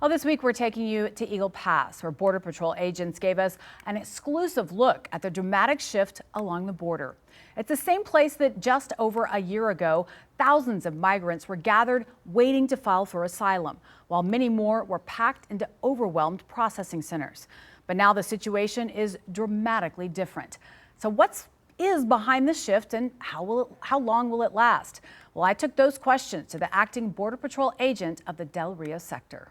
Well, this week we're taking you to Eagle Pass, where Border Patrol agents gave us an exclusive look at the dramatic shift along the border. It's the same place that just over a year ago, thousands of migrants were gathered waiting to file for asylum, while many more were packed into overwhelmed processing centers. But now the situation is dramatically different. So what is behind the shift, and how long will it last? Well, I took those questions to the acting Border Patrol agent of the Del Rio sector.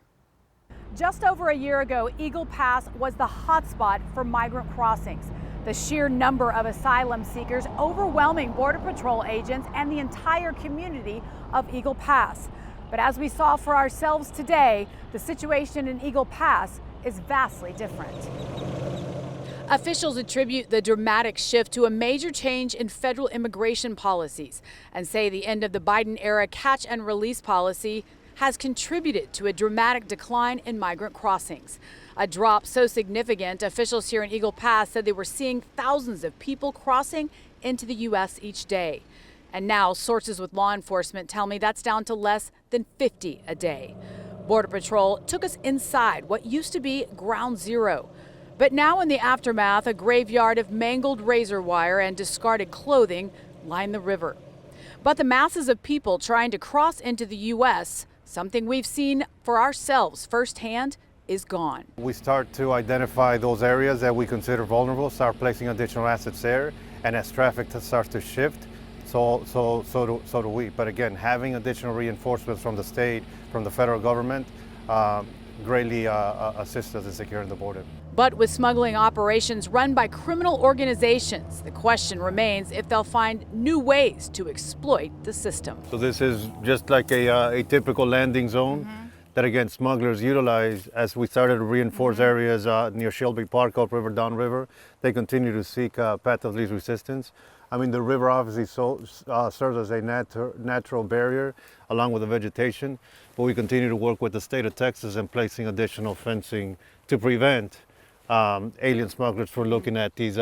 Just over a year ago, Eagle Pass was the hotspot for migrant crossings. The sheer number of asylum seekers overwhelming Border Patrol agents and the entire community of Eagle Pass. But as we saw for ourselves today, the situation in Eagle Pass is vastly different. Officials attribute the dramatic shift to a major change in federal immigration policies and say the end of the Biden-era catch and release policy has contributed to a dramatic decline in migrant crossings. A drop so significant, officials here in Eagle Pass said they were seeing thousands of people crossing into the U.S. each day. And now sources with law enforcement tell me that's down to less than 50 a day. Border Patrol took us inside what used to be ground zero. But now in the aftermath, a graveyard of mangled razor wire and discarded clothing line the river. But the masses of people trying to cross into the U.S., something we've seen for ourselves firsthand, is gone. We start to identify those areas that we consider vulnerable, start placing additional assets there, and as traffic starts to shift, so do we. But again, having additional reinforcements from the state, from the federal government, greatly assists us in securing the border. But with smuggling operations run by criminal organizations, the question remains if they'll find new ways to exploit the system. So this is just like a typical landing zone that, again, smugglers utilize. As we started to reinforce areas near Shelby Park, upriver, downriver, they continue to seek path of least resistance. I mean, the river obviously serves as a natural barrier along with the vegetation, but we continue to work with the state of Texas in placing additional fencing to prevent alien smugglers from looking at these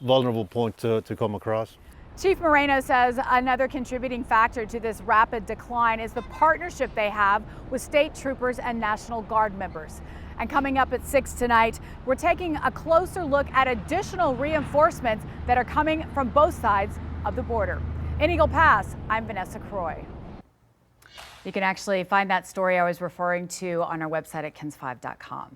vulnerable points to come across. Chief Moreno says another contributing factor to this rapid decline is the partnership they have with state troopers and National Guard members. And coming up at 6 tonight, we're taking a closer look at additional reinforcements that are coming from both sides of the border. In Eagle Pass, I'm Vanessa Croy. You can actually find that story I was referring to on our website at kens5.com.